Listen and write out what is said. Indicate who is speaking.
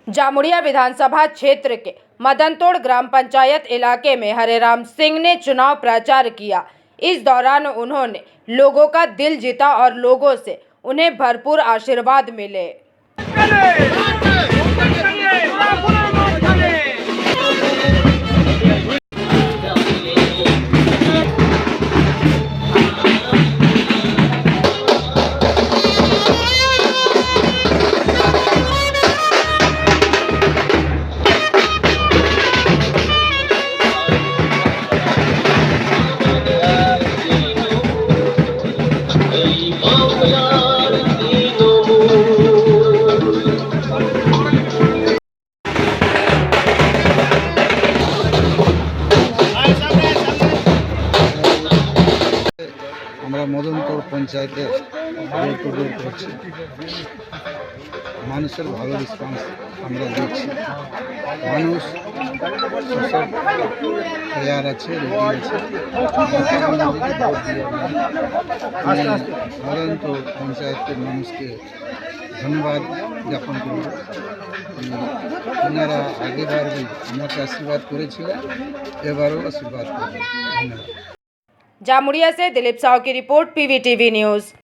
Speaker 1: जामुड़िया विधानसभा क्षेत्र के मदनतोड़ ग्राम पंचायत इलाके में हरेराम सिंह ने चुनाव प्रचार किया। इस दौरान उन्होंने लोगों का दिल जीता और लोगों से उन्हें भरपूर आशीर्वाद मिले।
Speaker 2: আমরা মদনতোড় পঞ্চায়েতের দৌড় করছি। মানুষের ভালো রেসপন্স আমরা দিচ্ছি। মানুষ তৈয়ার আছে, রেডি আছে। মদনতোড় পঞ্চায়েতের মানুষকে ধন্যবাদ জ্ঞাপন করব। ওনারা আগেবার আমাকে আশীর্বাদ করেছিলেন, এবারও আশীর্বাদ করবেন। ধন্যবাদ।
Speaker 1: जामुड़िया से दिलीप साहू की रिपोर्ट, PVTV न्यूज़।